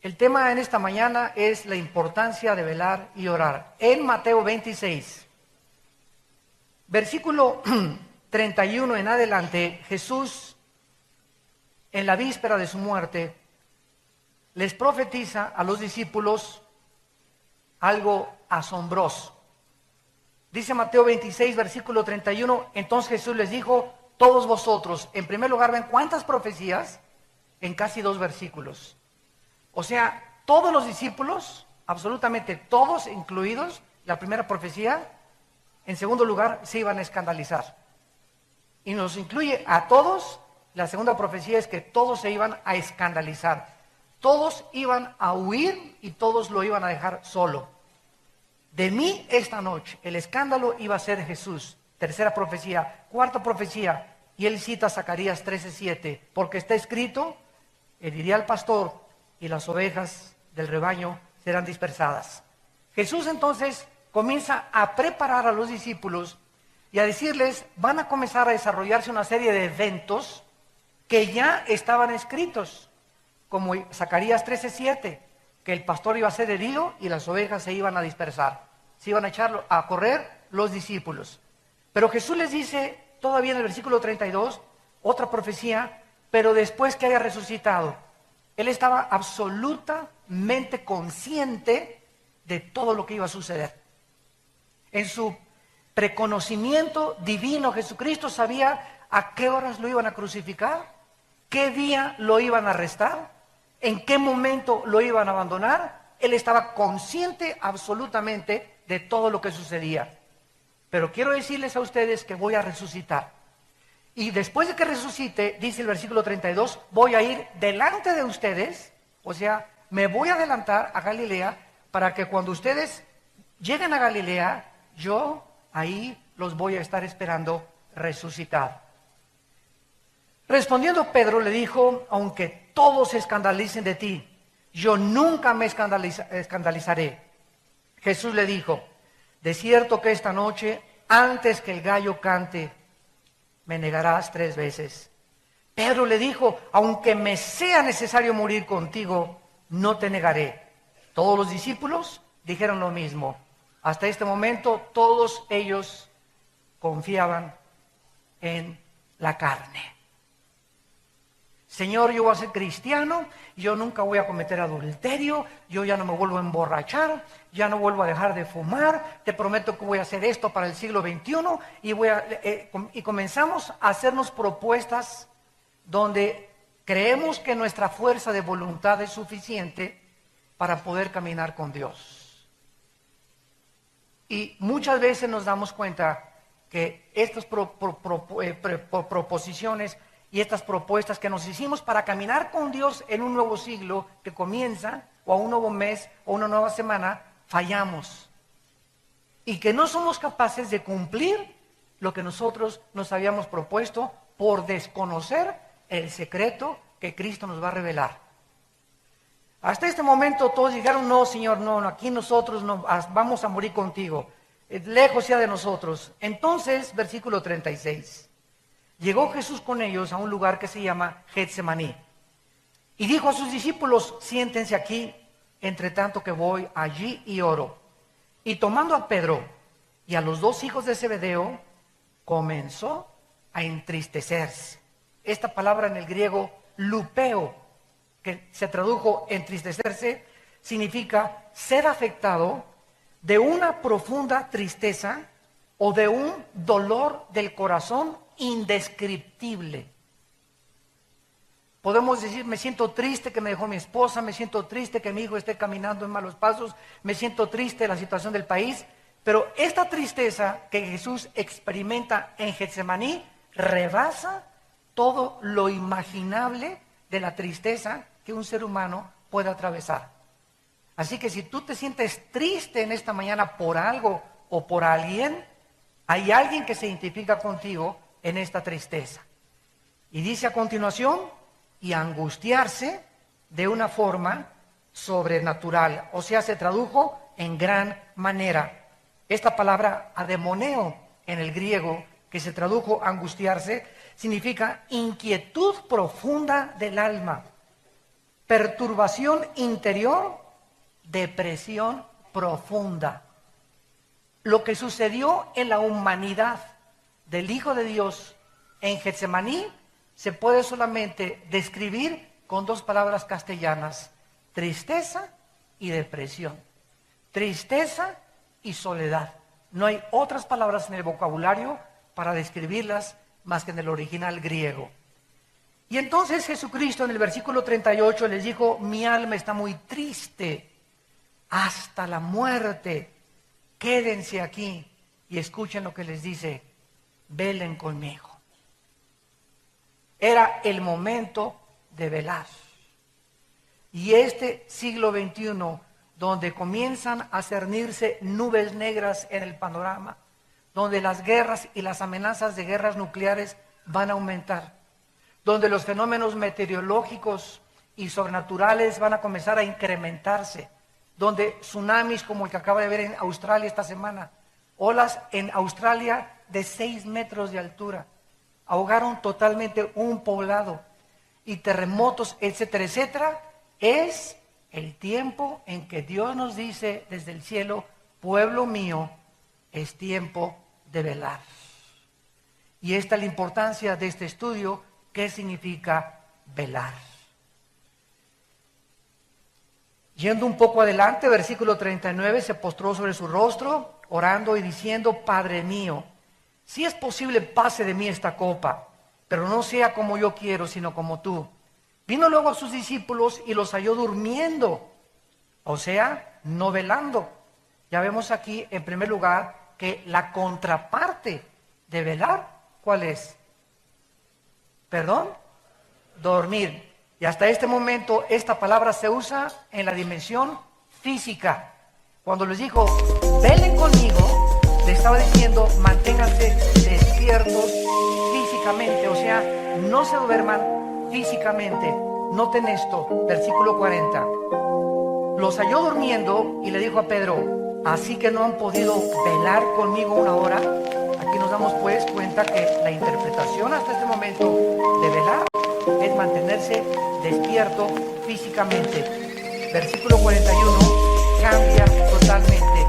El tema en esta mañana es la importancia de velar y orar. En Mateo 26, versículo 31 en adelante, Jesús, en la víspera de su muerte, les profetiza a los discípulos algo asombroso. Dice Mateo 26, versículo 31, entonces Jesús les dijo, todos vosotros, en primer lugar, ¿ven cuántas profecías? En casi 2 versículos. O sea, todos los discípulos, absolutamente todos incluidos, la primera profecía, en segundo lugar, se iban a escandalizar. Y nos incluye a todos, la segunda profecía es que todos se iban a escandalizar. Todos iban a huir y todos lo iban a dejar solo. De mí esta noche, el escándalo iba a ser Jesús. Tercera profecía. Cuarta profecía, y él cita Zacarías 13:7, porque está escrito, heriré al pastor, y las ovejas del rebaño serán dispersadas. Jesús entonces comienza a preparar a los discípulos y a decirles, van a comenzar a desarrollarse una serie de eventos que ya estaban escritos, como Zacarías 13:7, que el pastor iba a ser herido y las ovejas se iban a dispersar, se iban a echar a correr los discípulos. Pero Jesús les dice, todavía en el versículo 32, otra profecía, pero después que haya resucitado. Él estaba absolutamente consciente de todo lo que iba a suceder. En su preconocimiento divino, Jesucristo sabía a qué horas lo iban a crucificar, qué día lo iban a arrestar, en qué momento lo iban a abandonar. Él estaba consciente absolutamente de todo lo que sucedía. Pero quiero decirles a ustedes que voy a resucitar. Y después de que resucite, dice el versículo 32, voy a ir delante de ustedes, o sea, me voy a adelantar a Galilea, para que cuando ustedes lleguen a Galilea, yo ahí los voy a estar esperando resucitar. Respondiendo Pedro le dijo, aunque todos se escandalicen de ti, yo nunca me escandalizaré. Jesús le dijo, de cierto que esta noche, antes que el gallo cante, me negarás 3 veces. Pedro le dijo, aunque me sea necesario morir contigo, no te negaré. Todos los discípulos dijeron lo mismo. Hasta este momento todos ellos confiaban en la carne. Señor, yo voy a ser cristiano, yo nunca voy a cometer adulterio, yo ya no me vuelvo a emborrachar, ya no vuelvo a dejar de fumar, te prometo que voy a hacer esto para el siglo XXI y comenzamos a hacernos propuestas donde creemos que nuestra fuerza de voluntad es suficiente para poder caminar con Dios. Y muchas veces nos damos cuenta que estas proposiciones y estas propuestas que nos hicimos para caminar con Dios en un nuevo siglo que comienza, o a un nuevo mes, o una nueva semana, fallamos. Y que no somos capaces de cumplir lo que nosotros nos habíamos propuesto por desconocer el secreto que Cristo nos va a revelar. Hasta este momento todos dijeron, no, Señor, no, aquí nosotros no, vamos a morir contigo. Lejos sea de nosotros. Entonces, versículo 36. Llegó Jesús con ellos a un lugar que se llama Getsemaní. Y dijo a sus discípulos, siéntense aquí, entre tanto que voy allí y oro. Y tomando a Pedro y a los 2 hijos de Zebedeo, comenzó a entristecerse. Esta palabra en el griego, lupeo, que se tradujo entristecerse, significa ser afectado de una profunda tristeza o de un dolor del corazón indescriptible. Podemos decir, me siento triste que me dejó mi esposa, me siento triste que mi hijo esté caminando en malos pasos, me siento triste de la situación del país, pero esta tristeza que Jesús experimenta en Getsemaní rebasa todo lo imaginable de la tristeza que un ser humano puede atravesar. Así que si tú te sientes triste en esta mañana por algo o por alguien, hay alguien que se identifica contigo en esta tristeza. Y dice a continuación, y angustiarse de una forma sobrenatural. O sea, se tradujo en gran manera. Esta palabra ademoneo en el griego, que se tradujo angustiarse, significa inquietud profunda del alma. perturbación interior, depresión profunda. Lo que sucedió en la humanidad del Hijo de Dios en Getsemaní se puede solamente describir con dos palabras castellanas: tristeza y depresión. Tristeza y soledad. No hay otras palabras en el vocabulario para describirlas más que en el original griego. Y entonces Jesucristo en el versículo 38 les dijo: mi alma está muy triste hasta la muerte. Quédense aquí y escuchen lo que les dice: velen conmigo. Era el momento de velar. Y este siglo XXI, donde comienzan a cernirse nubes negras en el panorama, donde las guerras y las amenazas de guerras nucleares van a aumentar, donde los fenómenos meteorológicos y sobrenaturales van a comenzar a incrementarse, donde tsunamis como el que acaba de ver en Australia esta semana, olas en Australia de 6 metros de altura, ahogaron totalmente un poblado, y terremotos, etcétera, etcétera. Es el tiempo en que Dios nos dice desde el cielo: pueblo mío, es tiempo de velar. Y esta es la importancia de este estudio. ¿Qué significa velar? Yendo un poco adelante, versículo 39, se postró sobre su rostro, orando y diciendo: Padre mío, si es posible, pase de mí esta copa, pero no sea como yo quiero, sino como tú. Vino luego a sus discípulos y los halló durmiendo, o sea, no velando. Ya vemos aquí, en primer lugar, que la contraparte de velar, ¿cuál es? ¿Perdón? Dormir. Y hasta este momento esta palabra se usa en la dimensión física. Cuando les dijo: velen conmigo, le estaba diciendo: manténganse despiertos físicamente, o sea, no se duerman físicamente. Noten esto, versículo 40. Los halló durmiendo y le dijo a Pedro: así que no han podido velar conmigo una hora. Aquí nos damos pues cuenta que la interpretación hasta este momento de velar es mantenerse despierto físicamente. Versículo 41 cambia totalmente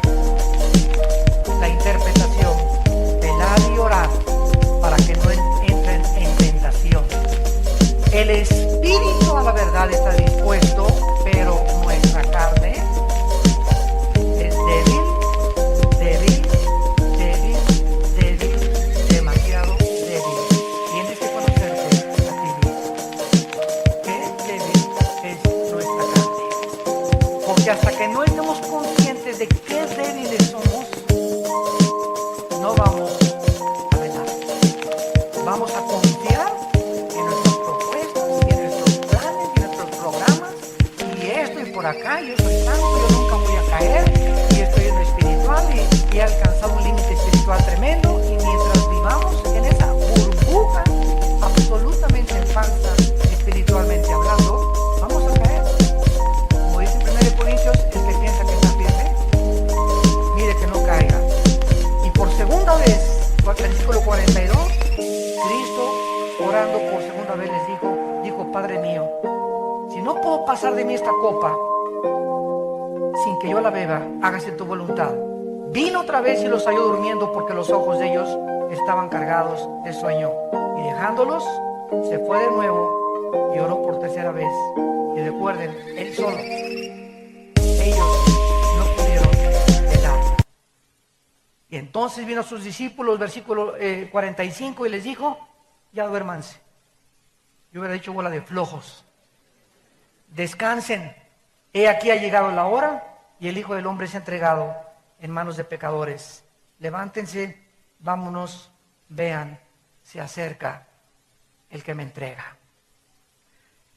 la interpretación: velar y orar para que no entren en tentación. El espíritu a la verdad está dispuesto, pero nuestra carne es débil, demasiado débil. Tienes que conocerte a ti mismo. Qué débil es nuestra carne. Porque hasta que no estemos conscientes de qué débiles somos, no vamos a velar. Vamos a confiar en nuestras propuestas, y en nuestros planes, y en nuestros programas, y esto y por acá: yo soy santo, yo nunca voy a caer, y estoy en lo espiritual, y he alcanzado un límite espiritual tremendo. Y mientras vivamos en esa burbuja absolutamente falsa, espiritualmente hablando, vamos a caer. Como dice en 1 Corintios, el que piensa que está firme, mire que no caiga. Y por segunda vez, versículo 42, Cristo, orando por segunda vez, les dijo: Padre mío, si no puedo pasar de mí esta copa sin que yo la beba, hágase tu voluntad. Vino otra vez y los halló durmiendo, porque los ojos de ellos estaban cargados de sueño. Y dejándolos, se fue de nuevo y oró por tercera vez. Y recuerden, él solo. Ellos no pudieron velar. Y entonces vino a sus discípulos, versículo 45, y les dijo: ya duérmanse. Yo hubiera dicho: bola de flojos. Descansen. He aquí ha llegado la hora, y el Hijo del Hombre se ha entregado en manos de pecadores. Levántense, vámonos, vean, se acerca el que me entrega.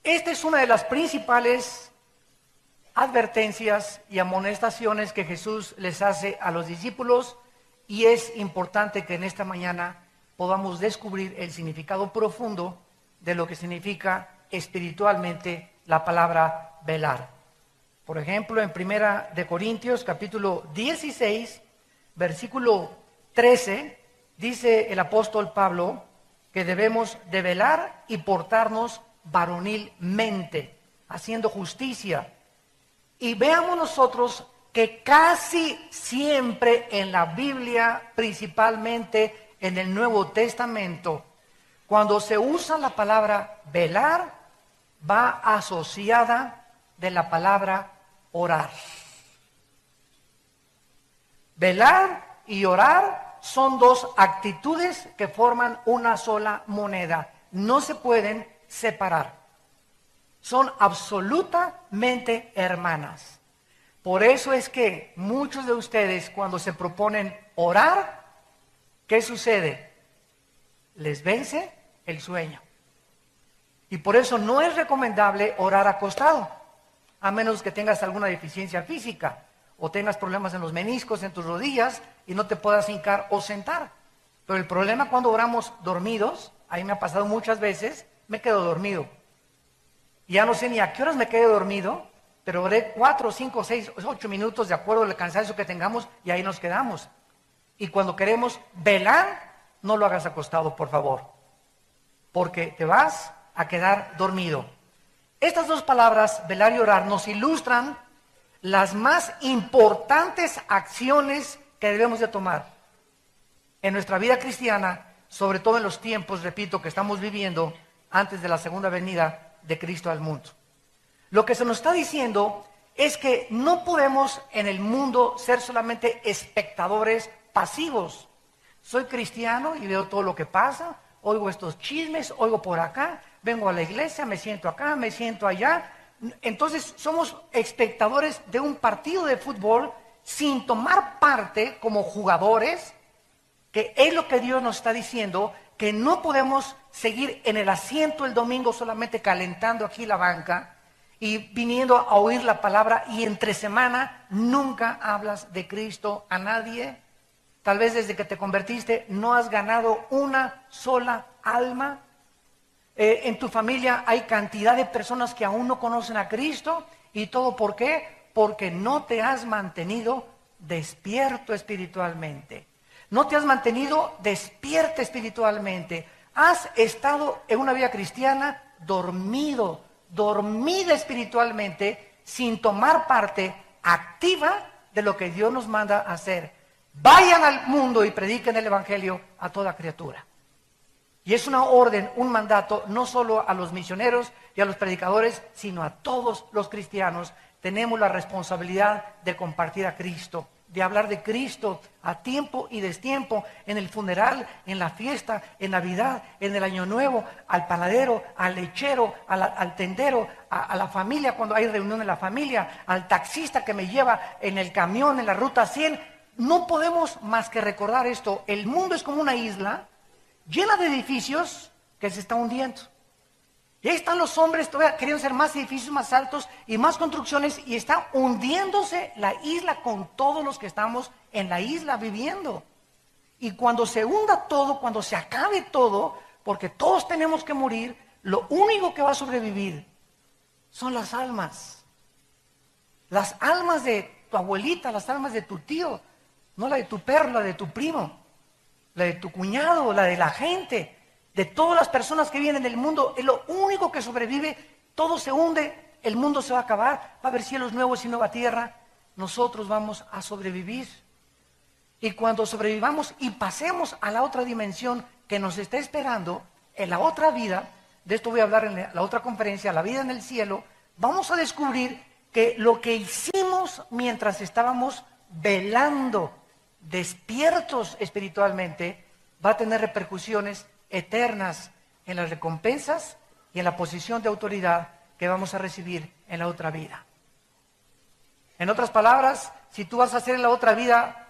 Esta es una de las principales advertencias y amonestaciones que Jesús les hace a los discípulos, y es importante que en esta mañana podamos descubrir el significado profundo de lo que significa espiritualmente la palabra velar. Por ejemplo, en 1 Corintios capítulo 16, versículo 13, dice el apóstol Pablo que debemos de velar y portarnos varonilmente. haciendo justicia. Y veamos nosotros que casi siempre en la Biblia, principalmente en el Nuevo Testamento, cuando se usa la palabra velar, va asociada de la palabra orar. Velar y orar son dos actitudes que forman una sola moneda. No se pueden separar. Son absolutamente hermanas. Por eso es que muchos de ustedes, cuando se proponen orar, ¿qué sucede? Les vence el sueño. Y por eso no es recomendable orar acostado, a menos que tengas alguna deficiencia física o tengas problemas en los meniscos, en tus rodillas y no te puedas hincar o sentar. Pero el problema cuando oramos dormidos, a mí me ha pasado muchas veces, me quedo dormido. Y ya no sé ni a qué horas me quedé dormido, pero oré 4, 5, 6, 8 minutos de acuerdo al cansancio que tengamos y ahí nos quedamos. Y cuando queremos velar, no lo hagas acostado, por favor, porque te vas a quedar dormido. Estas dos palabras, velar y orar, nos ilustran las más importantes acciones que debemos de tomar en nuestra vida cristiana, sobre todo en los tiempos, repito, que estamos viviendo antes de la segunda venida de Cristo al mundo. Lo que se nos está diciendo es que no podemos en el mundo ser solamente espectadores pasivos. Soy cristiano y veo todo lo que pasa, oigo estos chismes, oigo por acá, vengo a la iglesia, me siento acá, me siento allá. Entonces somos espectadores de un partido de fútbol sin tomar parte como jugadores, que es lo que Dios nos está diciendo, que no podemos seguir en el asiento el domingo solamente calentando aquí la banca y viniendo a oír la palabra y entre semana nunca hablas de Cristo a nadie. Tal vez desde que te convertiste no has ganado una sola alma. En tu familia hay cantidad de personas que aún no conocen a Cristo. ¿Y todo por qué? Porque no te has mantenido despierto espiritualmente. No te has mantenido despierta espiritualmente. Has estado en una vida cristiana dormida espiritualmente, sin tomar parte activa de lo que Dios nos manda a hacer. Vayan al mundo y prediquen el evangelio a toda criatura. Y es una orden, un mandato, no solo a los misioneros y a los predicadores, sino a todos los cristianos. Tenemos la responsabilidad de compartir a Cristo, de hablar de Cristo a tiempo y destiempo, en el funeral, en la fiesta, en Navidad, en el Año Nuevo, al panadero, al lechero, al tendero, a la familia cuando hay reunión en la familia, al taxista que me lleva en el camión, en la ruta 100. No podemos más que recordar esto. El mundo es como una isla llena de edificios que se está hundiendo. Y ahí están los hombres todavía queriendo hacer más edificios más altos y más construcciones, y está hundiéndose la isla con todos los que estamos en la isla viviendo. Y cuando se hunda todo, cuando se acabe todo, porque todos tenemos que morir, lo único que va a sobrevivir son las almas. Las almas de tu abuelita, las almas de tu tío, no la de tu perro, la de tu primo, la de tu cuñado, la de la gente, de todas las personas que viven en el mundo. Es lo único que sobrevive. Todo se hunde, el mundo se va a acabar, va a haber cielos nuevos y nueva tierra. Nosotros vamos a sobrevivir. Y cuando sobrevivamos y pasemos a la otra dimensión que nos está esperando, en la otra vida, de esto voy a hablar en la otra conferencia, la vida en el cielo, vamos a descubrir que lo que hicimos mientras estábamos velando, despiertos espiritualmente, va a tener repercusiones eternas en las recompensas y en la posición de autoridad que vamos a recibir en la otra vida. En otras palabras, si tú vas a ser en la otra vida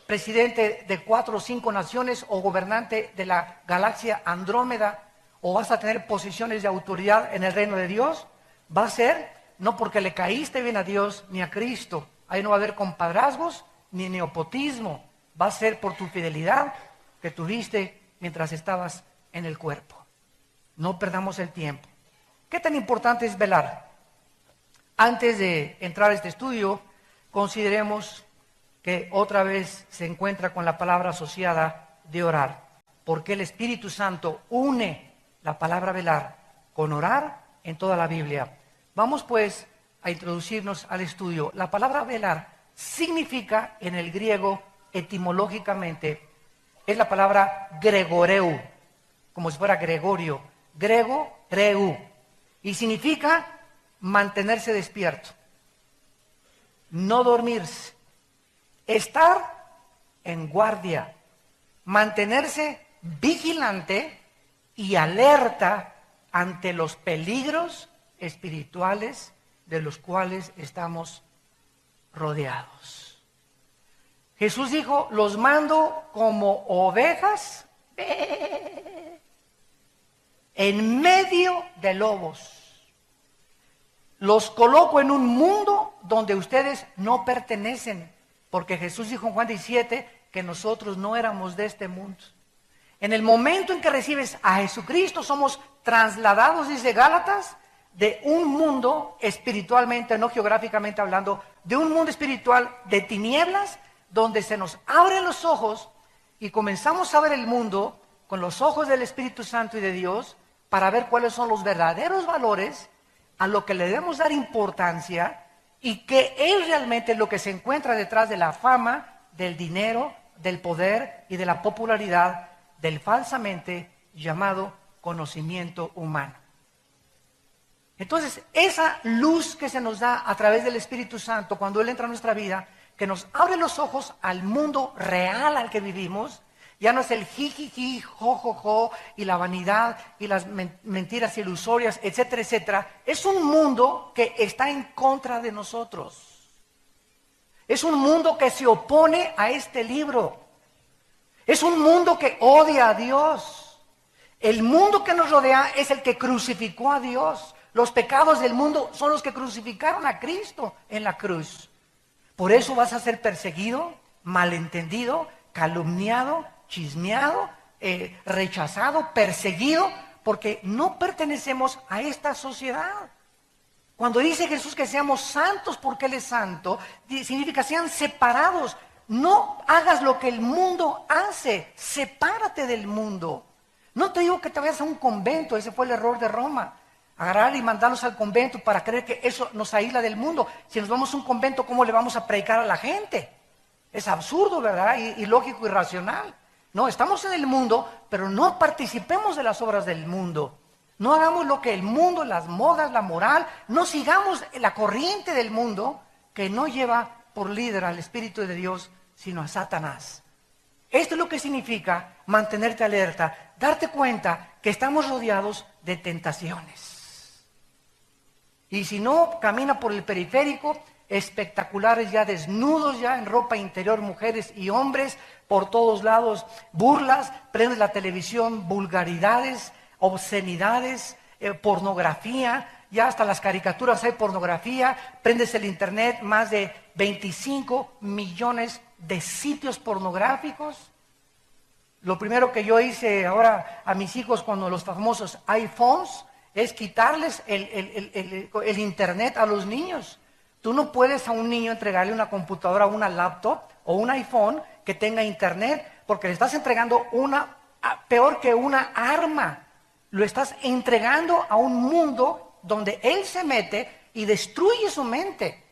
presidente de 4 o 5 naciones o gobernante de la galaxia Andrómeda, o vas a tener posiciones de autoridad en el reino de Dios, va a ser no porque le caíste bien a Dios ni a Cristo. Ahí no va a haber compadrazgos ni nepotismo. Va a ser por tu fidelidad que tuviste mientras estabas en el cuerpo. No perdamos el tiempo. ¿Qué tan importante es velar? Antes de entrar a este estudio, consideremos que otra vez se encuentra con la palabra asociada de orar, porque el Espíritu Santo une la palabra velar con orar en toda la Biblia. Vamos pues a introducirnos al estudio. La palabra velar significa en el griego etimológicamente, es la palabra gregoreu, como si fuera Gregorio, grego, reu, y significa mantenerse despierto, no dormirse, estar en guardia, mantenerse vigilante y alerta ante los peligros espirituales de los cuales estamos rodeados. Jesús dijo, los mando como ovejas en medio de lobos. Los coloco en un mundo donde ustedes no pertenecen, porque Jesús dijo en Juan 17 que nosotros no éramos de este mundo. En el momento en que recibes a Jesucristo, somos trasladados, dice Gálatas, de un mundo espiritualmente, no geográficamente hablando, de un mundo espiritual de tinieblas, donde se nos abren los ojos y comenzamos a ver el mundo con los ojos del Espíritu Santo y de Dios, para ver cuáles son los verdaderos valores a lo que le debemos dar importancia y qué es realmente lo que se encuentra detrás de la fama, del dinero, del poder y de la popularidad del falsamente llamado conocimiento humano. Entonces, esa luz que se nos da a través del Espíritu Santo cuando Él entra a nuestra vida, que nos abre los ojos al mundo real al que vivimos, ya no es el jijiji, jojojo, y la vanidad, y las mentiras ilusorias, etcétera, etcétera. Es un mundo que está en contra de nosotros. Es un mundo que se opone a este libro. Es un mundo que odia a Dios. El mundo que nos rodea es el que crucificó a Dios. Los pecados del mundo son los que crucificaron a Cristo en la cruz. Por eso vas a ser perseguido, malentendido, calumniado, chismeado, rechazado, perseguido, porque no pertenecemos a esta sociedad. Cuando dice Jesús que seamos santos porque Él es santo, significa sean separados. No hagas lo que el mundo hace, sepárate del mundo. No te digo que te vayas a un convento, ese fue el error de Roma. Agarrar y mandarlos al convento para creer que eso nos aísla del mundo. Si nos vamos a un convento, ¿cómo le vamos a predicar a la gente? Es absurdo, ¿verdad? Y lógico, irracional. No, estamos en el mundo, pero no participemos de las obras del mundo. No hagamos lo que el mundo, las modas, la moral, no sigamos la corriente del mundo que no lleva por líder al Espíritu de Dios, sino a Satanás. Esto es lo que significa mantenerte alerta, darte cuenta que estamos rodeados de tentaciones. Y si no, camina por el periférico, espectaculares ya desnudos, ya en ropa interior, mujeres y hombres, por todos lados, burlas, prendes la televisión, vulgaridades, obscenidades, pornografía, ya hasta las caricaturas hay pornografía, prendes el internet, más de 25 millones de sitios pornográficos. Lo primero que yo hice ahora a mis hijos con los famosos iPhones es quitarles el internet a los niños. Tú no puedes a un niño entregarle una computadora, una laptop o un iPhone que tenga internet, porque le estás entregando peor que una arma. Lo estás entregando a un mundo donde él se mete y destruye su mente.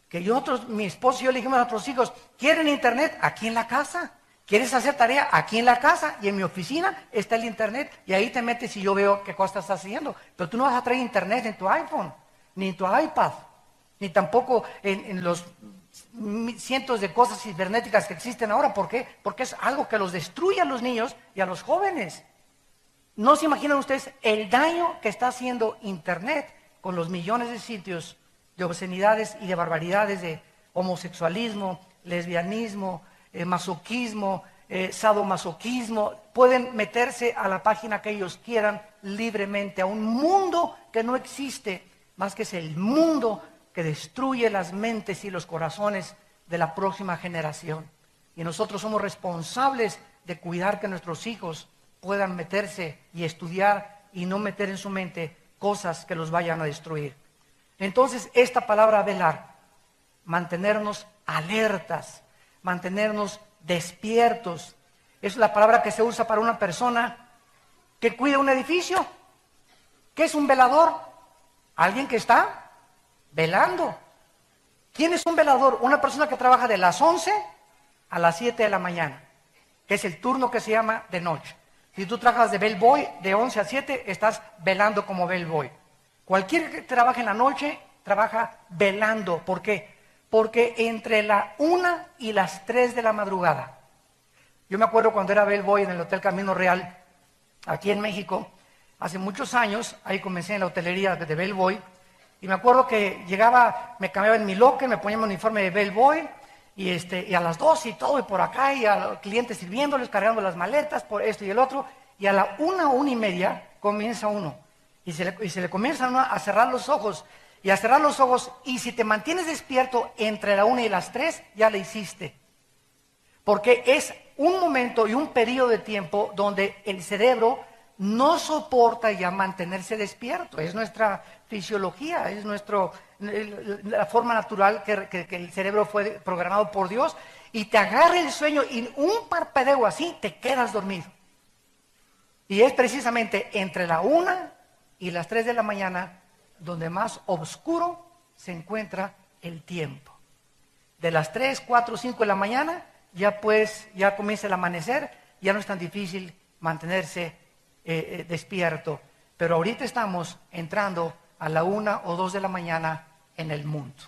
Que mi esposo y yo le dijimos a nuestros hijos, ¿quieren internet? Aquí en la casa. ¿Quieres hacer tarea? Aquí en la casa y en mi oficina está el internet. Y ahí te metes y yo veo qué cosa estás haciendo. Pero tú no vas a traer internet en tu iPhone, ni en tu iPad, ni tampoco en los cientos de cosas cibernéticas que existen ahora. ¿Por qué? Porque es algo que los destruye a los niños y a los jóvenes. No se imaginan ustedes el daño que está haciendo internet con los millones de sitios de obscenidades y de barbaridades, de homosexualismo, lesbianismo, masoquismo, sadomasoquismo. Pueden meterse a la página que ellos quieran libremente, a un mundo que no existe, más que es el mundo que destruye las mentes y los corazones de la próxima generación. Y nosotros somos responsables de cuidar que nuestros hijos puedan meterse y estudiar y no meter en su mente cosas que los vayan a destruir. Entonces, esta palabra velar, mantenernos alertas, mantenernos despiertos, es la palabra que se usa para una persona que cuida un edificio. ¿Qué es un velador? Alguien que está velando. ¿Quién es un velador? Una persona que trabaja de las 11 a las 7 de la mañana, que es el turno que se llama de noche. Si tú trabajas de bellboy de 11 a 7, estás velando como bellboy. Cualquier que trabaje en la noche, trabaja velando. ¿Por qué? Porque entre la 1 y las 3 de la madrugada, yo me acuerdo cuando era bellboy en el Hotel Camino Real, aquí en México, hace muchos años, ahí comencé en la hotelería de bellboy, y me acuerdo que llegaba, me cambiaba en mi locker, me ponía mi uniforme de bellboy, y a las 12 y todo, y por acá, y a los clientes sirviéndoles, cargando las maletas, por esto y el otro, y a la 1:30 comienza uno, y se le comienzan a cerrar los ojos, y a cerrar los ojos, y si te mantienes despierto entre la 1 y las 3, ya le hiciste. Porque es un momento y un periodo de tiempo donde el cerebro no soporta ya mantenerse despierto. Es nuestra fisiología, es la forma natural que el cerebro fue programado por Dios, y te agarra el sueño y un parpadeo así te quedas dormido. Y es precisamente entre la 1 y las 3 de la mañana donde más oscuro se encuentra el tiempo. De las 3, 4, 5 de la mañana ya comienza el amanecer, ya no es tan difícil mantenerse despierto. Pero ahorita estamos entrando a la 1 o 2 de la mañana en el mundo.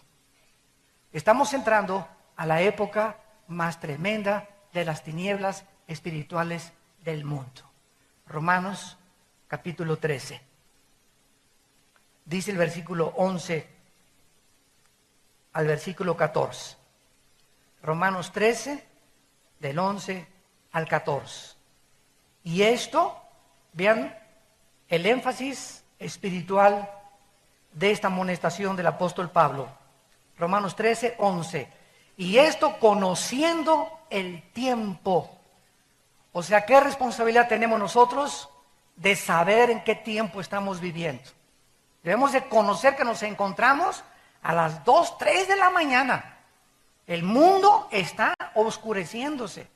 Estamos entrando a la época más tremenda de las tinieblas espirituales del mundo. Romanos capítulo 13. Dice el versículo 11 al versículo 14. Romanos 13, del 11 al 14. Y esto, vean el énfasis espiritual de esta amonestación del apóstol Pablo. Romanos 13, 11. Y esto conociendo el tiempo. O sea, ¿qué responsabilidad tenemos nosotros de saber en qué tiempo estamos viviendo? Debemos de conocer que nos encontramos a las 2, 3 de la mañana. El mundo está oscureciéndose.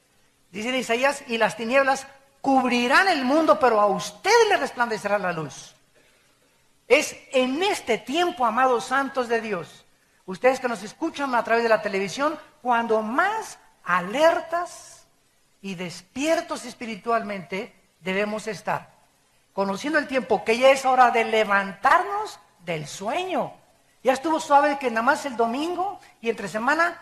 Dice Isaías, y las tinieblas cubrirán el mundo, pero a ustedes les resplandecerá la luz. Es en este tiempo, amados santos de Dios, ustedes que nos escuchan a través de la televisión, cuando más alertas y despiertos espiritualmente debemos estar. Conociendo el tiempo, que ya es hora de levantarnos del sueño. Ya estuvo suave que nada más el domingo y entre semana,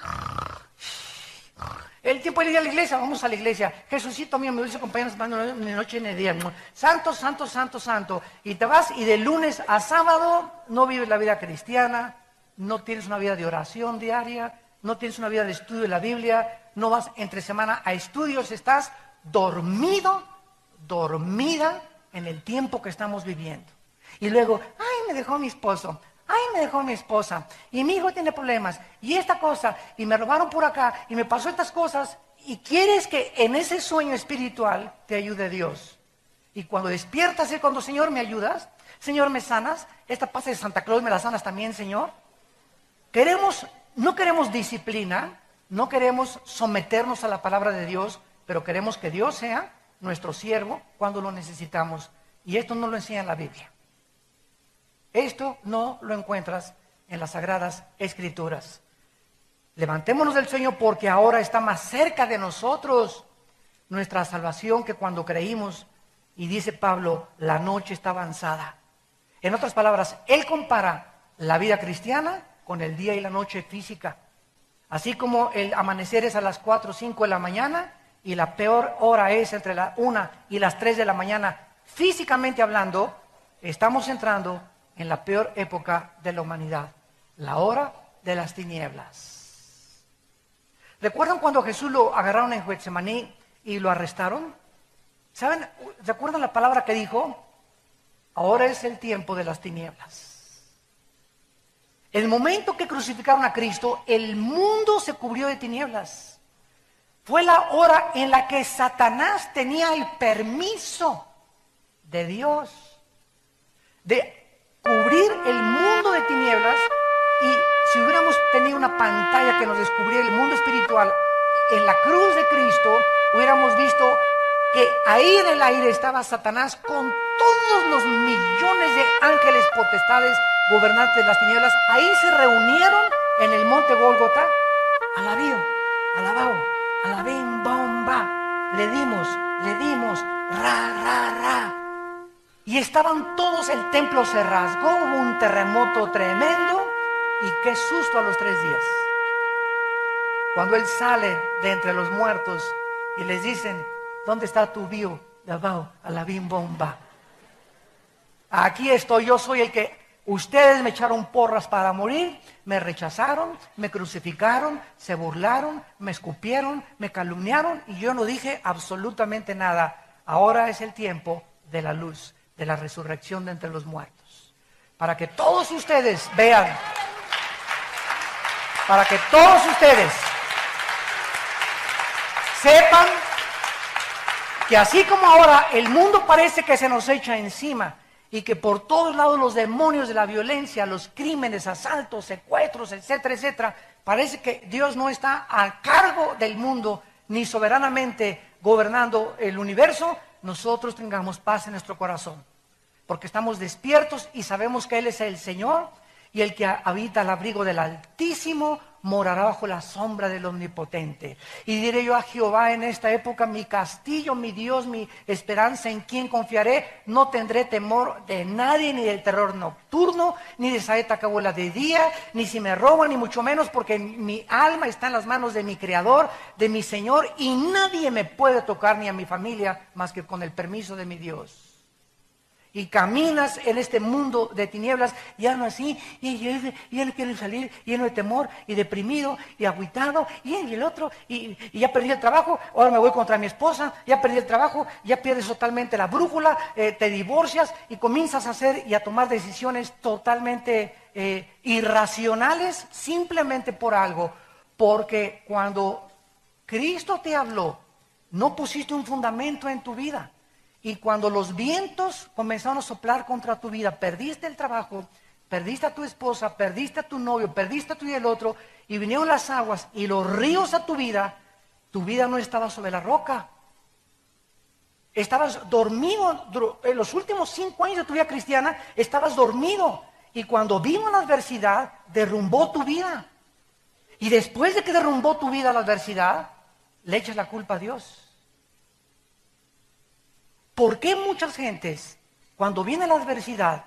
el tiempo de ir a la iglesia, vamos a la iglesia. Jesucito mío, me dulce compañero, ni noche ni día. Santo, santo, santo, santo. Y te vas y de lunes a sábado no vives la vida cristiana, no tienes una vida de oración diaria, no tienes una vida de estudio de la Biblia, no vas entre semana a estudios, estás dormido, dormida en el tiempo que estamos viviendo. Y luego, ay, me dejó mi esposo, ay, me dejó mi esposa, y mi hijo tiene problemas, y esta cosa, y me robaron por acá, y me pasó estas cosas, y quieres que en ese sueño espiritual te ayude Dios. Y cuando despiertas es cuando, Señor, ¿me ayudas? Señor, ¿me sanas? Esta paz de Santa Claus, ¿me la sanas también, Señor? No queremos disciplina, no queremos someternos a la palabra de Dios, pero queremos que Dios sea nuestro siervo cuando lo necesitamos. Y esto no lo enseña la Biblia. Esto no lo encuentras en las Sagradas Escrituras. Levantémonos del sueño porque ahora está más cerca de nosotros nuestra salvación que cuando creímos. Y dice Pablo, la noche está avanzada. En otras palabras, él compara la vida cristiana con el día y la noche física. Así como el amanecer es a las 4 o 5 de la mañana y la peor hora es entre la 1 y las 3 de la mañana, físicamente hablando, estamos entrando en la peor época de la humanidad, la hora de las tinieblas. ¿Recuerdan cuando Jesús lo agarraron en Getsemaní y lo arrestaron? ¿Saben? ¿Recuerdan la palabra que dijo? Ahora es el tiempo de las tinieblas. El momento que crucificaron a Cristo, el mundo se cubrió de tinieblas. Fue la hora en la que Satanás tenía el permiso de Dios de cubrir el mundo de tinieblas. Y si hubiéramos tenido una pantalla que nos descubriera el mundo espiritual, en la cruz de Cristo hubiéramos visto que ahí en el aire estaba Satanás con todos los millones de ángeles potestades gobernante de las tinieblas, ahí se reunieron en el monte Gólgota. Alabío, alabao, alabim, bomba. Le dimos, ra. Y estaban todos, el templo se rasgó, hubo un terremoto tremendo. Y qué susto a los 3 días. Cuando él sale de entre los muertos y les dicen, ¿dónde está tu bio? Alabao, alabim, bomba. Aquí estoy, yo soy el que ustedes me echaron porras para morir, me rechazaron, me crucificaron, se burlaron, me escupieron, me calumniaron y yo no dije absolutamente nada. Ahora es el tiempo de la luz, de la resurrección de entre los muertos. Para que todos ustedes vean, para que todos ustedes sepan que así como ahora el mundo parece que se nos echa encima, y que por todos lados los demonios de la violencia, los crímenes, asaltos, secuestros, etcétera, etcétera, parece que Dios no está a cargo del mundo, ni soberanamente gobernando el universo, nosotros tengamos paz en nuestro corazón, porque estamos despiertos y sabemos que Él es el Señor, y el que habita al abrigo del Altísimo morará bajo la sombra del Omnipotente. Y diré yo a Jehová en esta época, mi castillo, mi Dios, mi esperanza, en quien confiaré. No tendré temor de nadie, ni del terror nocturno, ni de saeta que vuela de día, ni si me roban, ni mucho menos, porque mi alma está en las manos de mi Creador, de mi Señor, y nadie me puede tocar, ni a mi familia, más que con el permiso de mi Dios. Y caminas en este mundo de tinieblas, y aún así, y él quiere salir lleno de temor, y deprimido, y agüitado, y el otro, y ya perdí el trabajo, ahora me voy contra mi esposa, ya perdí el trabajo, ya pierdes totalmente la brújula, te divorcias, y comienzas a hacer y a tomar decisiones totalmente irracionales, simplemente por algo, porque cuando Cristo te habló, no pusiste un fundamento en tu vida. Y cuando los vientos comenzaron a soplar contra tu vida, perdiste el trabajo, perdiste a tu esposa, perdiste a tu novio, perdiste a tu y el otro, y vinieron las aguas y los ríos a tu vida no estaba sobre la roca. Estabas dormido, en los últimos 5 años de tu vida cristiana, estabas dormido. Y cuando vino la adversidad, derrumbó tu vida. Y después de que derrumbó tu vida la adversidad, le echas la culpa a Dios. ¿Por qué muchas gentes, cuando viene la adversidad,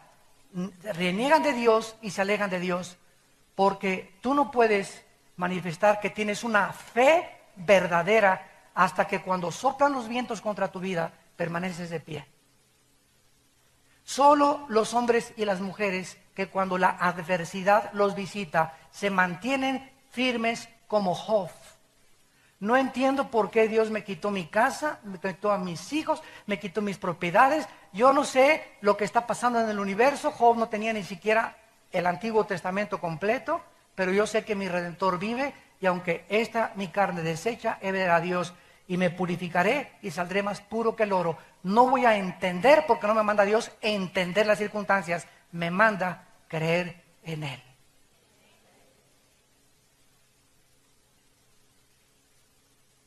reniegan de Dios y se alejan de Dios? Porque tú no puedes manifestar que tienes una fe verdadera hasta que cuando soplan los vientos contra tu vida, permaneces de pie. Solo los hombres y las mujeres que cuando la adversidad los visita, se mantienen firmes como Job. No entiendo por qué Dios me quitó mi casa, me quitó a mis hijos, me quitó mis propiedades. Yo no sé lo que está pasando en el universo. Job no tenía ni siquiera el Antiguo Testamento completo, pero yo sé que mi Redentor vive, y aunque esta mi carne deshecha, he de ver a Dios y me purificaré y saldré más puro que el oro. No voy a entender, porque no me manda Dios entender las circunstancias, me manda creer en Él.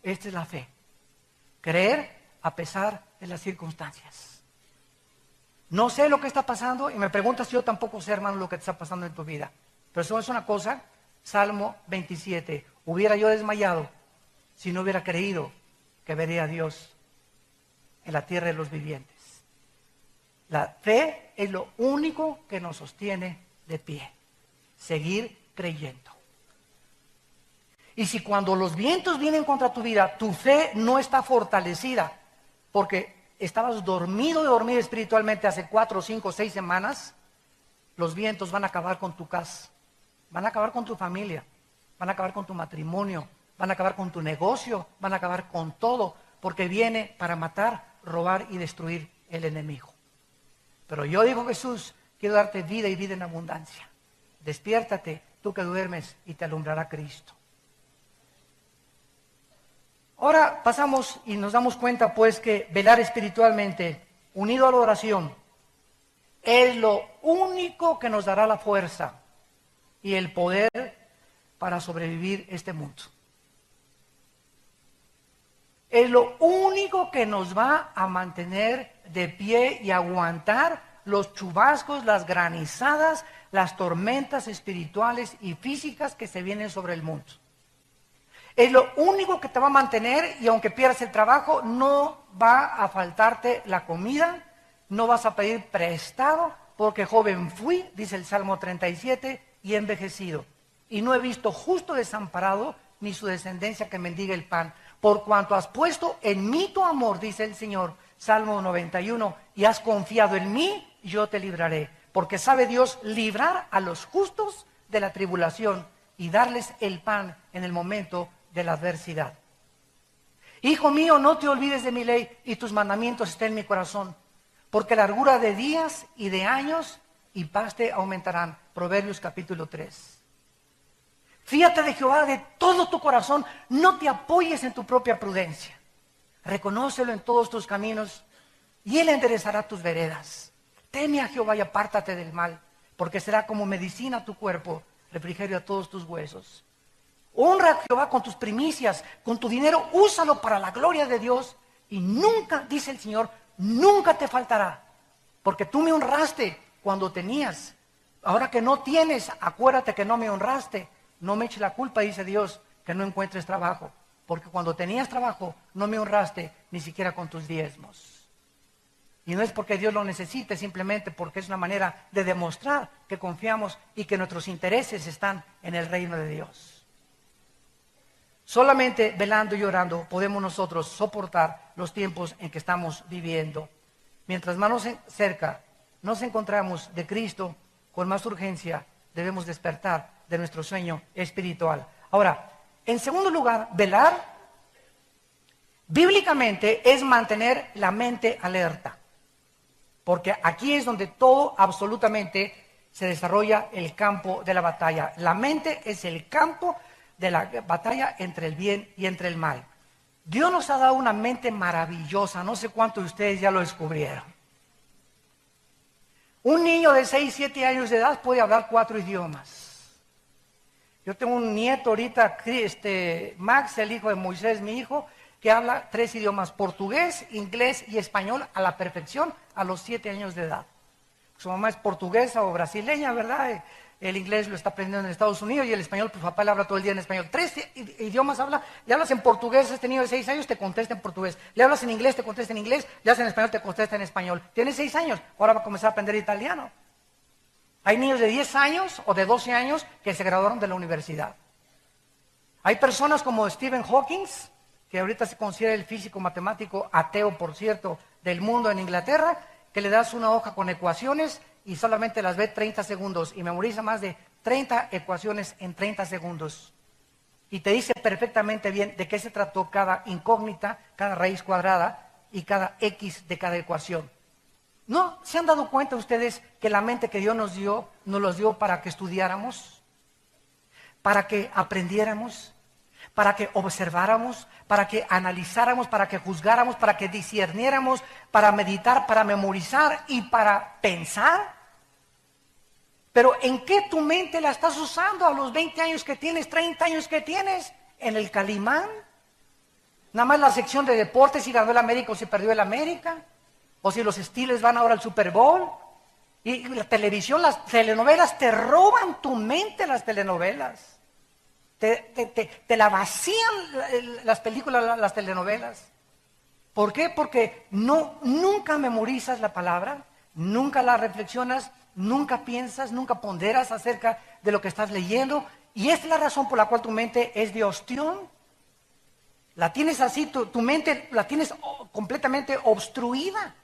Esta es la fe. Creer a pesar de las circunstancias. No sé lo que está pasando y me preguntas, yo tampoco sé, hermano, lo que está pasando en tu vida. Pero eso es una cosa, Salmo 27. Hubiera yo desmayado si no hubiera creído que vería a Dios en la tierra de los vivientes. La fe es lo único que nos sostiene de pie. Seguir creyendo. Y si cuando los vientos vienen contra tu vida, tu fe no está fortalecida, porque estabas dormido espiritualmente hace 4, 5, 6 semanas, los vientos van a acabar con tu casa, van a acabar con tu familia, van a acabar con tu matrimonio, van a acabar con tu negocio, van a acabar con todo, porque viene para matar, robar y destruir el enemigo. Pero yo digo, Jesús, quiero darte vida y vida en abundancia. Despiértate, tú que duermes, y te alumbrará Cristo. Ahora pasamos y nos damos cuenta pues que velar espiritualmente, unido a la oración, es lo único que nos dará la fuerza y el poder para sobrevivir este mundo. Es lo único que nos va a mantener de pie y aguantar los chubascos, las granizadas, las tormentas espirituales y físicas que se vienen sobre el mundo. Es lo único que te va a mantener, y aunque pierdas el trabajo, no va a faltarte la comida, no vas a pedir prestado, porque joven fui, dice el Salmo 37, y he envejecido. Y no he visto justo desamparado, ni su descendencia que mendigue el pan. Por cuanto has puesto en mí tu amor, dice el Señor, Salmo 91, y has confiado en mí, yo te libraré. Porque sabe Dios librar a los justos de la tribulación y darles el pan en el momento de la adversidad. Hijo mío, no te olvides de mi ley, y tus mandamientos estén en mi corazón, porque largura de días y de años y paz te aumentarán. Proverbios capítulo 3. Fíjate de Jehová de todo tu corazón, no te apoyes en tu propia prudencia. Reconócelo en todos tus caminos y Él enderezará tus veredas. Teme a Jehová y apártate del mal, porque será como medicina a tu cuerpo, refrigerio a todos tus huesos. Honra a Jehová con tus primicias, con tu dinero, úsalo para la gloria de Dios, y nunca, dice el Señor, nunca te faltará, porque tú me honraste cuando tenías. Ahora que no tienes, acuérdate que no me honraste. No me eches la culpa, dice Dios, que no encuentres trabajo, porque cuando tenías trabajo no me honraste ni siquiera con tus diezmos. Y no es porque Dios lo necesite, simplemente porque es una manera de demostrar que confiamos y que nuestros intereses están en el reino de Dios. Solamente velando y orando podemos nosotros soportar los tiempos en que estamos viviendo. Mientras más cerca nos encontramos de Cristo, con más urgencia debemos despertar de nuestro sueño espiritual. Ahora, en segundo lugar, velar bíblicamente es mantener la mente alerta, porque aquí es donde todo absolutamente se desarrolla el campo de la batalla. La mente es el campo de la batalla entre el bien y entre el mal. Dios nos ha dado una mente maravillosa, no sé cuántos de ustedes ya lo descubrieron. Un niño de 6, 7 años de edad puede hablar 4 idiomas. Yo tengo un nieto ahorita, Max, el hijo de Moisés, mi hijo, que habla 3 idiomas, portugués, inglés y español a la perfección a los 7 años de edad. Su mamá es portuguesa o brasileña, ¿verdad? El inglés lo está aprendiendo en Estados Unidos y el español, pues papá le habla todo el día en español. 3 idiomas habla. Le hablas en portugués, este niño de 6 años te contesta en portugués. Le hablas en inglés, te contesta en inglés. Le hablas en español, te contesta en español. Tiene 6 años, ahora va a comenzar a aprender italiano. Hay niños de 10 años o de 12 años que se graduaron de la universidad. Hay personas como Stephen Hawking, que ahorita se considera el físico matemático ateo, por cierto, del mundo en Inglaterra, que le das una hoja con ecuaciones y solamente las ve 30 segundos y memoriza más de 30 ecuaciones en 30 segundos. Y te dice perfectamente bien de qué se trató cada incógnita, cada raíz cuadrada y cada X de cada ecuación. ¿No se han dado cuenta ustedes que la mente que Dios nos los dio para que estudiáramos, para que aprendiéramos, para que observáramos, para que analizáramos, para que juzgáramos, para que discerniéramos, para meditar, para memorizar y para pensar? Pero ¿en qué tu mente la estás usando a los 20 años que tienes, 30 años que tienes? ¿En el Calimán? Nada más la sección de deportes, si ganó el América o si perdió el América, o si los Steelers van ahora al Super Bowl. Y la televisión, las telenovelas, te roban tu mente las telenovelas. Te la vacían las películas, las telenovelas. ¿Por qué? Porque nunca memorizas la palabra, nunca la reflexionas, nunca piensas, nunca ponderas acerca de lo que estás leyendo. Y esta es la razón por la cual tu mente es de ostión. La tienes así, tu mente la tienes completamente obstruida.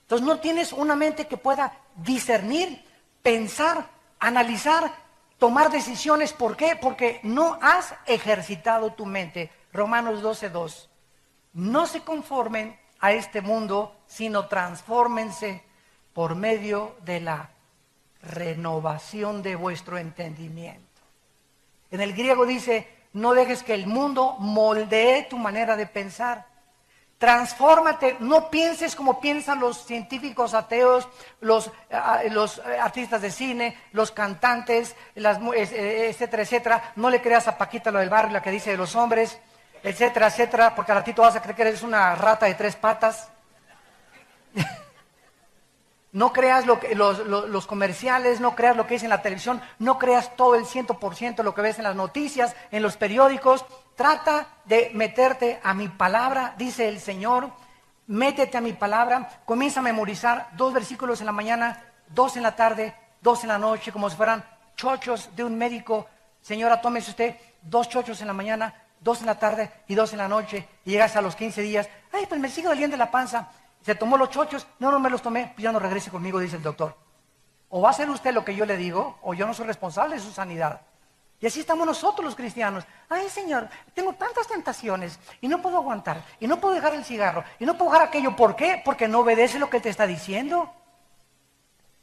Entonces no tienes una mente que pueda discernir, pensar, analizar, tomar decisiones. ¿Por qué? Porque no has ejercitado tu mente. Romanos 12:2. No se conformen a este mundo, sino transfórmense por medio de la renovación de vuestro entendimiento. En el griego dice, no dejes que el mundo moldee tu manera de pensar. Transfórmate, no pienses como piensan los científicos ateos, los artistas de cine, los cantantes, etcétera, etcétera. No le creas a Paquita lo del barrio, la que dice de los hombres, etcétera, etcétera, porque al ratito vas a creer que eres una rata de 3 patas. No creas los comerciales, no creas lo que es en la televisión, no creas todo el 100% lo que ves en las noticias, en los periódicos. Trata de meterte a mi palabra, dice el Señor. Métete a mi palabra, comienza a memorizar 2 versículos en la mañana, 2 en la tarde, 2 en la noche, como si fueran chochos de un médico. Señora, tómese usted 2 chochos en la mañana, 2 en la tarde y 2 en la noche. Y llegas a los 15 días, ay, pues me sigue doliendo la panza. Se tomó los chochos, no me los tomé, pues ya no regrese conmigo, dice el doctor. O va a hacer usted lo que yo le digo, o yo no soy responsable de su sanidad. Y así estamos nosotros los cristianos. Ay, Señor, tengo tantas tentaciones y no puedo aguantar, y no puedo dejar el cigarro, y no puedo dejar aquello. ¿Por qué? Porque no obedece lo que te está diciendo.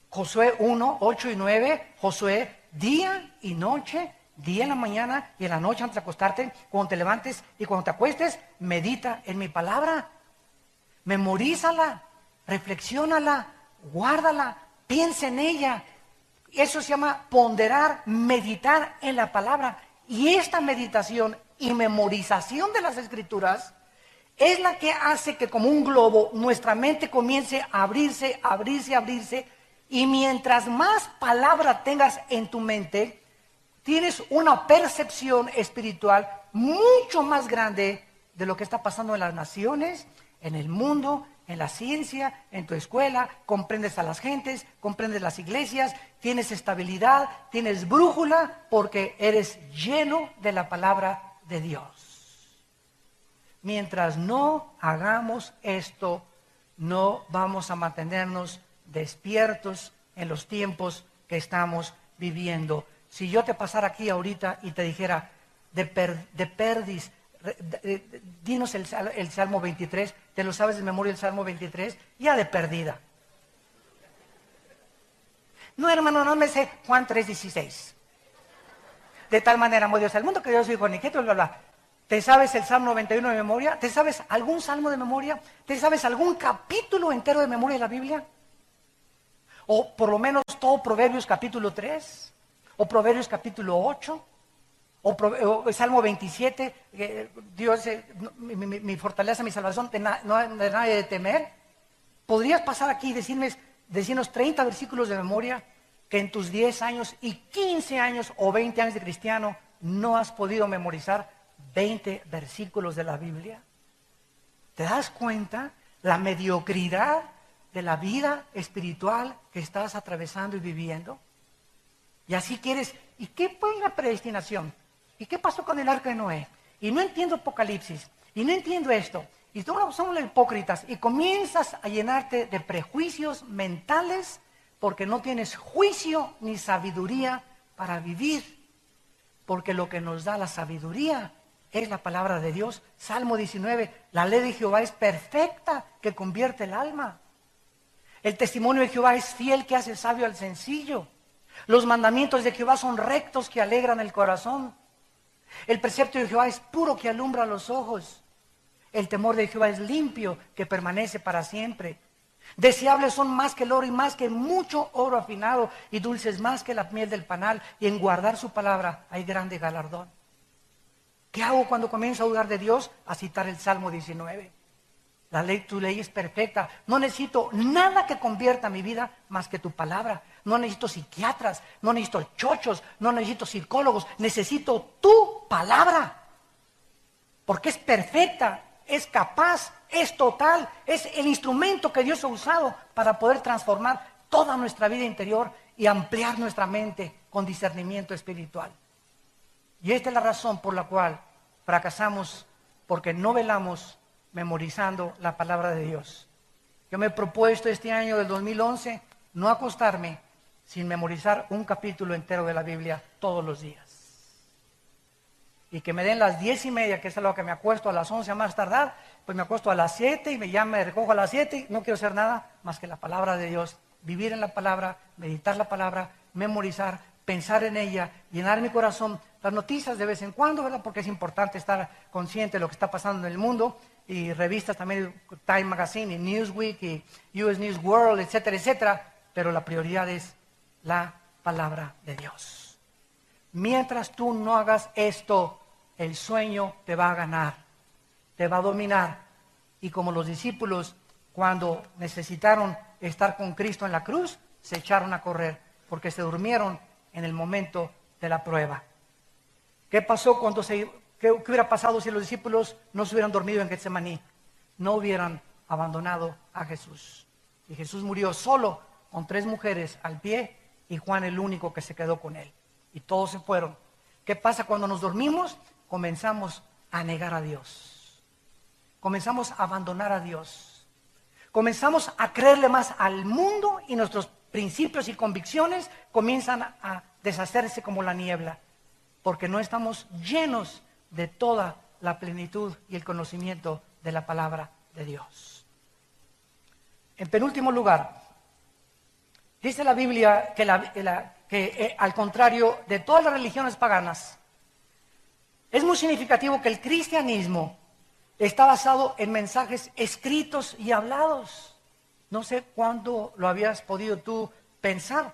Josué 1, 8 y 9, Josué, día y noche, día en la mañana y en la noche antes de acostarte, cuando te levantes y cuando te acuestes, medita en mi palabra. Memorízala, reflexiónala, guárdala, piensa en ella. Eso se llama ponderar, meditar en la palabra. Y esta meditación y memorización de las Escrituras es la que hace que como un globo nuestra mente comience a abrirse, abrirse, abrirse. Y mientras más palabra tengas en tu mente, tienes una percepción espiritual mucho más grande de lo que está pasando en las naciones, en el mundo, en la ciencia, en tu escuela. Comprendes a las gentes, comprendes las iglesias, tienes estabilidad, tienes brújula, porque eres lleno de la palabra de Dios. Mientras no hagamos esto, no vamos a mantenernos despiertos en los tiempos que estamos viviendo. Si yo te pasara aquí ahorita y te dijera, de perdis, dinos el Salmo 23, ¿te lo sabes de memoria el Salmo 23? Ya de perdida. No, hermano, no me sé Juan 3:16. De tal manera amó Dios al mundo que Dios dijo, ni qué, bla, bla, bla. ¿Te sabes el Salmo 91 de memoria? ¿Te sabes algún salmo de memoria? ¿Te sabes algún capítulo entero de memoria de la Biblia? O por lo menos todo Proverbios capítulo 3, o Proverbios capítulo 8, o Salmo 27, Dios mi fortaleza, mi salvación, de nadie de temer. ¿Podrías pasar aquí y decirnos 30 versículos de memoria que en tus 10 años y 15 años o 20 años de cristiano no has podido memorizar 20 versículos de la Biblia? ¿Te das cuenta la mediocridad de la vida espiritual que estás atravesando y viviendo? Y así quieres, ¿y qué fue la predestinación? ¿Y qué pasó con el arca de Noé? Y no entiendo Apocalipsis, y no entiendo esto. Y todos somos los hipócritas, y comienzas a llenarte de prejuicios mentales porque no tienes juicio ni sabiduría para vivir. Porque lo que nos da la sabiduría es la palabra de Dios. Salmo 19, la ley de Jehová es perfecta, que convierte el alma. El testimonio de Jehová es fiel, que hace sabio al sencillo. Los mandamientos de Jehová son rectos, que alegran el corazón. El precepto de Jehová es puro, que alumbra los ojos. El temor de Jehová es limpio, que permanece para siempre. Deseables son más que el oro y más que mucho oro afinado, y dulces más que la miel del panal, y en guardar su palabra hay grande galardón. ¿Qué hago cuando comienzo a dudar de Dios? A citar el Salmo 19. Tu ley es perfecta. No necesito nada que convierta mi vida más que tu palabra. No necesito psiquiatras, no necesito chochos, no necesito psicólogos. Necesito tu palabra. Porque es perfecta, es capaz, es total. Es el instrumento que Dios ha usado para poder transformar toda nuestra vida interior y ampliar nuestra mente con discernimiento espiritual. Y esta es la razón por la cual fracasamos, porque no velamos memorizando la palabra de Dios. Yo me he propuesto este año del 2011 no acostarme sin memorizar un capítulo entero de la Biblia todos los días. Y que me den las 10:30, que es a lo que me acuesto, a las 11 a más tardar, pues me acuesto a las 7 y me recojo a las 7 y no quiero hacer nada más que la palabra de Dios. Vivir en la palabra, meditar la palabra, memorizar, pensar en ella, llenar mi corazón. Las noticias de vez en cuando, ¿verdad? Porque es importante estar consciente de lo que está pasando en el mundo. Y revistas también, Time Magazine y Newsweek y US News World, etcétera, etcétera. Pero la prioridad es la palabra de Dios. Mientras tú no hagas esto, el sueño te va a ganar, te va a dominar. Y como los discípulos, cuando necesitaron estar con Cristo en la cruz, se echaron a correr porque se durmieron en el momento de la prueba. ¿Qué pasó qué hubiera pasado si los discípulos no se hubieran dormido en Getsemaní? No hubieran abandonado a Jesús. Y Jesús murió solo con 3 mujeres al pie y Juan el único que se quedó con él. Y todos se fueron. ¿Qué pasa cuando nos dormimos? Comenzamos a negar a Dios. Comenzamos a abandonar a Dios. Comenzamos a creerle más al mundo y nuestros principios y convicciones comienzan a deshacerse como la niebla, porque no estamos llenos de toda la plenitud y el conocimiento de la palabra de Dios. En penúltimo lugar, dice la Biblia que al contrario de todas las religiones paganas, es muy significativo que el cristianismo está basado en mensajes escritos y hablados. No sé cuándo lo habías podido tú pensar.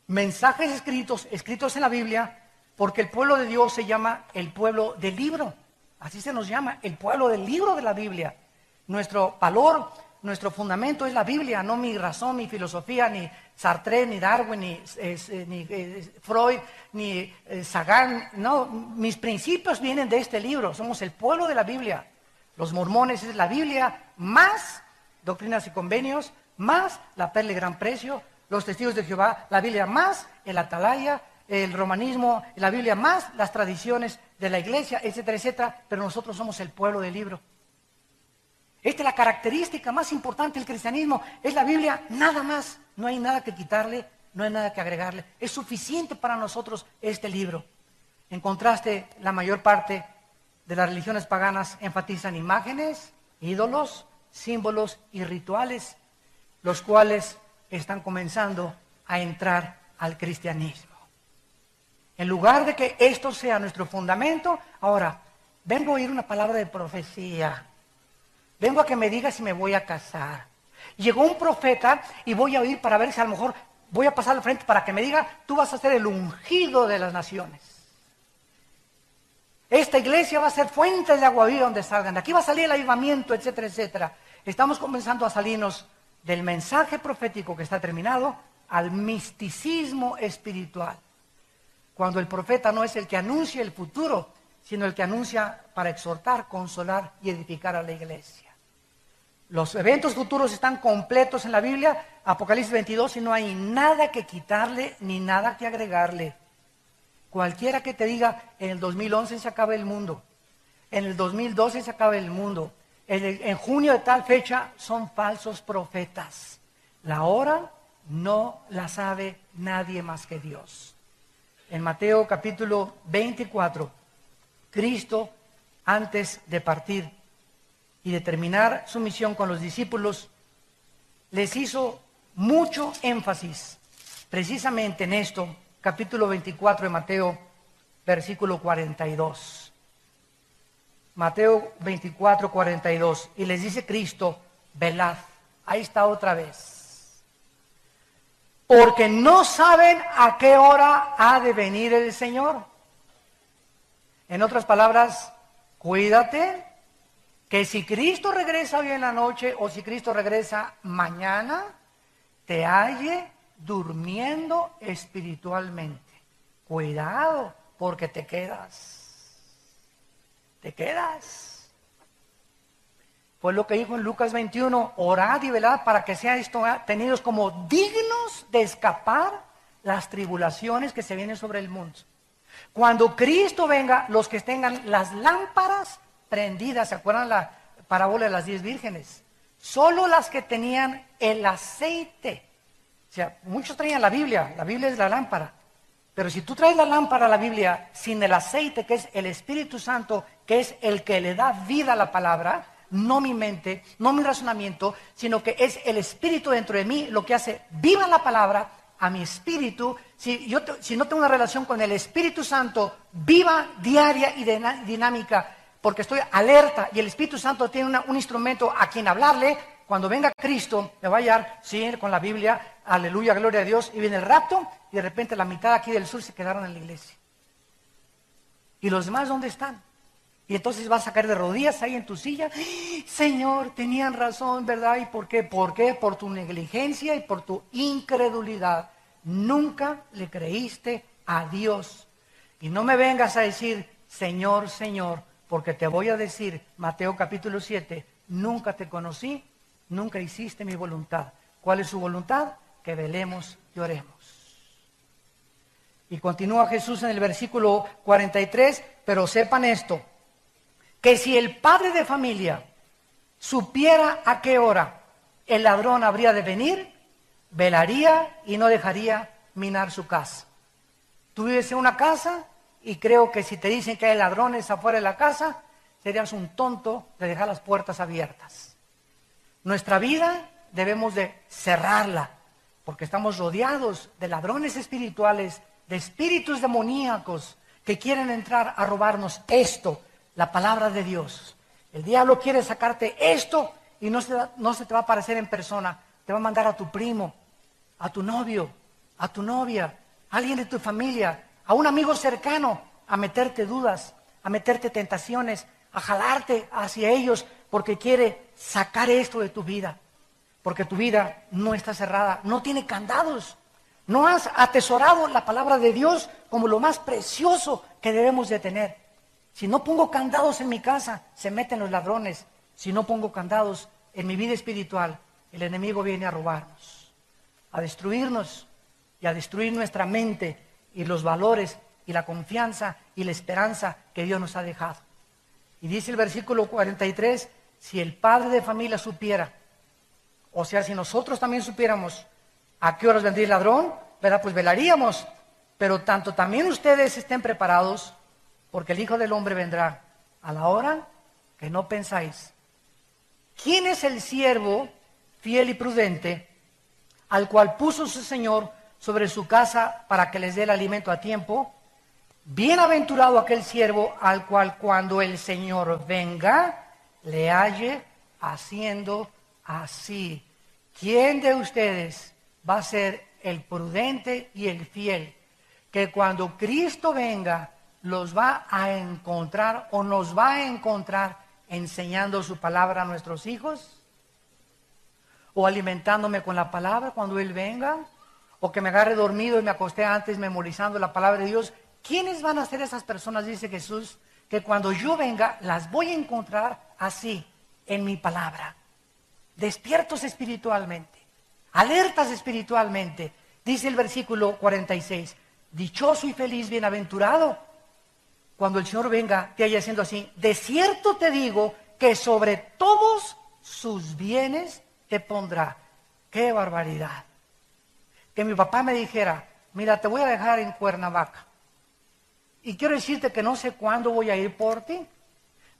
Mensajes escritos en la Biblia, porque el pueblo de Dios se llama el pueblo del libro. Así se nos llama, el pueblo del libro de la Biblia. Nuestro valor, nuestro fundamento es la Biblia, no mi razón, mi filosofía, ni Sartre, ni Darwin, ni Freud, ni Sagan. No, mis principios vienen de este libro. Somos el pueblo de la Biblia. Los mormones es la Biblia más Doctrinas y Convenios, más la Perla de Gran Precio. Los Testigos de Jehová, la Biblia más el Atalaya, el romanismo, la Biblia más las tradiciones de la iglesia, etcétera, etcétera. Pero nosotros somos el pueblo del libro. Esta es la característica más importante del cristianismo. Es la Biblia, nada más. No hay nada que quitarle, no hay nada que agregarle. Es suficiente para nosotros este libro. En contraste, la mayor parte de las religiones paganas enfatizan imágenes, ídolos, símbolos y rituales, los cuales están comenzando a entrar al cristianismo. En lugar de que esto sea nuestro fundamento, ahora, vengo a oír una palabra de profecía. Vengo a que me diga si me voy a casar. Llegó un profeta y voy a oír para ver si a lo mejor voy a pasar al frente para que me diga, tú vas a ser el ungido de las naciones. Esta iglesia va a ser fuente de agua viva donde salgan. De aquí va a salir el avivamiento, etcétera, etcétera. Estamos comenzando a salirnos del mensaje profético que está terminado al misticismo espiritual. Cuando el profeta no es el que anuncia el futuro, sino el que anuncia para exhortar, consolar y edificar a la iglesia. Los eventos futuros están completos en la Biblia, Apocalipsis 22, y no hay nada que quitarle ni nada que agregarle. Cualquiera que te diga, en el 2011 se acaba el mundo, en el 2012 se acaba el mundo, en junio de tal fecha, son falsos profetas. La hora no la sabe nadie más que Dios. En Mateo capítulo 24, Cristo, antes de partir y de terminar su misión con los discípulos, les hizo mucho énfasis precisamente en esto, capítulo 24 de Mateo, versículo 42. Mateo 24, 42. Y les dice Cristo, velad. Ahí está otra vez. Porque no saben a qué hora ha de venir el Señor. En otras palabras, cuídate que si Cristo regresa hoy en la noche o si Cristo regresa mañana, te halle durmiendo espiritualmente. Cuidado, porque te quedas. Te quedas. Fue lo que dijo en Lucas 21, orad y velad para que sean tenidos como dignos de escapar las tribulaciones que se vienen sobre el mundo. Cuando Cristo venga, los que tengan las lámparas prendidas, ¿se acuerdan la parábola de las 10 vírgenes? Solo las que tenían el aceite. O sea, muchos traían la Biblia es la lámpara. Pero si tú traes la lámpara a la Biblia sin el aceite, que es el Espíritu Santo, que es el que le da vida a la palabra, no mi mente, no mi razonamiento, sino que es el Espíritu dentro de mí lo que hace viva la palabra a mi espíritu. Si no tengo una relación con el Espíritu Santo viva, diaria y dinámica, porque estoy alerta y el Espíritu Santo tiene un instrumento a quien hablarle, cuando venga Cristo me va a hallar, sí, con la Biblia, aleluya, gloria a Dios, y viene el rapto y de repente la mitad aquí del sur se quedaron en la iglesia. ¿Y los demás dónde están? Y entonces vas a caer de rodillas ahí en tu silla. Señor, tenían razón, ¿verdad? ¿Y por qué? ¿Por qué? Por tu negligencia y por tu incredulidad. Nunca le creíste a Dios. Y no me vengas a decir, Señor, Señor, porque te voy a decir, Mateo capítulo 7, nunca te conocí, nunca hiciste mi voluntad. ¿Cuál es su voluntad? Que velemos y oremos. Y continúa Jesús en el versículo 43, pero sepan esto, que si el padre de familia supiera a qué hora el ladrón habría de venir, velaría y no dejaría minar su casa. Tú vives en una casa y creo que si te dicen que hay ladrones afuera de la casa, serías un tonto de dejar las puertas abiertas. Nuestra vida debemos de cerrarla, porque estamos rodeados de ladrones espirituales, de espíritus demoníacos que quieren entrar a robarnos esto, la palabra de Dios. El diablo quiere sacarte esto y no se te va a aparecer en persona. Te va a mandar a tu primo, a tu novio, a tu novia, a alguien de tu familia, a un amigo cercano, a meterte dudas, a meterte tentaciones, a jalarte hacia ellos porque quiere sacar esto de tu vida. Porque tu vida no está cerrada, no tiene candados. No has atesorado la palabra de Dios como lo más precioso que debemos de tener. Si no pongo candados en mi casa, se meten los ladrones. Si no pongo candados en mi vida espiritual, el enemigo viene a robarnos, a destruirnos y a destruir nuestra mente y los valores y la confianza y la esperanza que Dios nos ha dejado. Y dice el versículo 43, si el padre de familia supiera, o sea, si nosotros también supiéramos a qué horas vendría el ladrón, ¿verdad? Pues velaríamos. Pero tanto también ustedes estén preparados, porque el Hijo del Hombre vendrá a la hora que no pensáis. ¿Quién es el siervo fiel y prudente, al cual puso su Señor sobre su casa para que les dé el alimento a tiempo? Bienaventurado aquel siervo al cual cuando el Señor venga, le halle haciendo así. ¿Quién de ustedes va a ser el prudente y el fiel, que cuando Cristo venga los va a encontrar o nos va a encontrar enseñando su palabra a nuestros hijos? ¿O alimentándome con la palabra cuando Él venga? ¿O que me agarre dormido y me acosté antes memorizando la palabra de Dios? ¿Quiénes van a ser esas personas? Dice Jesús, que cuando yo venga las voy a encontrar así, en mi palabra. Despiertos espiritualmente, alertas espiritualmente. Dice el versículo 46, dichoso y feliz, bienaventurado, cuando el Señor venga te haya haciendo así. De cierto te digo que sobre todos sus bienes te pondrá. ¡Qué barbaridad! Que mi papá me dijera, mira, te voy a dejar en Cuernavaca y quiero decirte que no sé cuándo voy a ir por ti,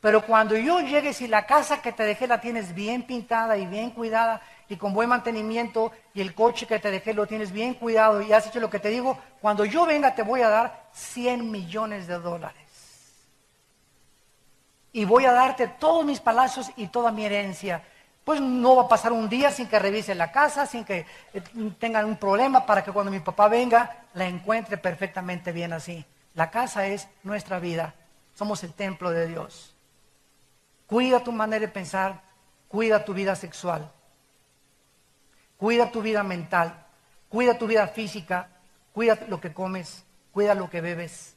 pero cuando yo llegue, si la casa que te dejé la tienes bien pintada y bien cuidada y con buen mantenimiento, y el coche que te dejé lo tienes bien cuidado y has hecho lo que te digo, cuando yo venga te voy a dar $100 millones. Y voy a darte todos mis palacios y toda mi herencia. Pues no va a pasar un día sin que revise la casa, sin que tengan un problema, para que cuando mi papá venga la encuentre perfectamente bien así. La casa es nuestra vida, somos el templo de Dios. Cuida tu manera de pensar, cuida tu vida sexual, cuida tu vida mental, cuida tu vida física, cuida lo que comes, cuida lo que bebes,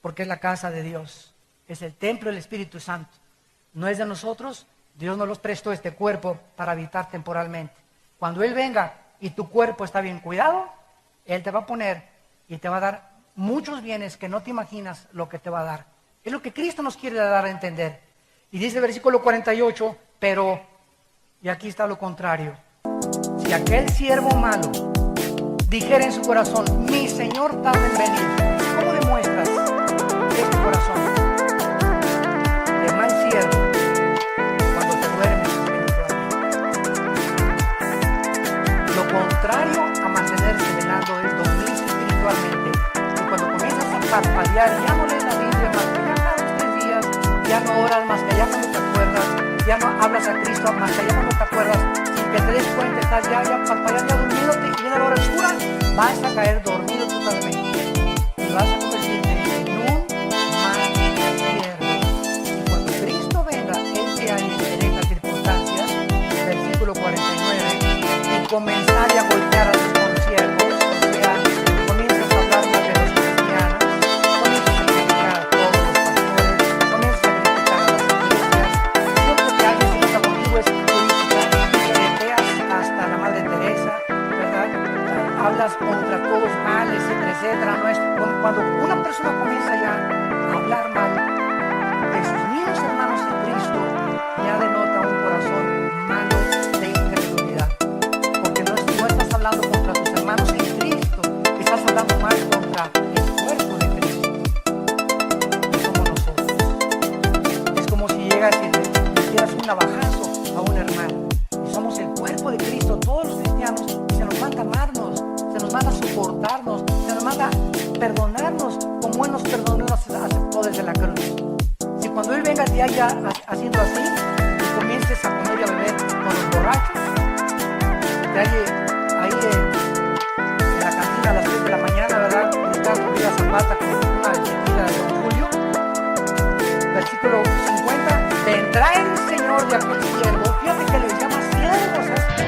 porque es la casa de Dios, es el templo del Espíritu Santo. No es de nosotros, Dios nos los prestó este cuerpo para habitar temporalmente. Cuando Él venga y tu cuerpo está bien cuidado, Él te va a poner y te va a dar muchos bienes que no te imaginas lo que te va a dar. Es lo que Cristo nos quiere dar a entender. Y dice el versículo 48, pero, y aquí está lo contrario, si aquel siervo malo dijera en su corazón, mi Señor tarda en venir, ¿cómo demuestras de tu corazón de mal siervo cuando te duermes espiritualmente? Lo contrario a mantenerse velando es dormirse espiritualmente. Y cuando comienzas a parpadear, ya no lees la Biblia más que ya cada 3 días, ya no oras más que ya cuando te acuerdas, ya no hablas a Cristo más que ya cuando te acuerdas, sin que te des cuenta, estás ya parpadeando, ya durmiéndote, y viene la hora oscura, vas a caer dormido totalmente y vas a convertirte en un mal siervo. la cruz. Si cuando Él venga te haya haciendo así y comiences a comer y a beber con los borrachos, te halle ahí en la cantina a las 6 de la mañana, ¿verdad? Gritando vida zapata con una tequila de Don Julio. Versículo 50, vendrá el Señor de aquel siervo. Fíjate que les llama siervos a este.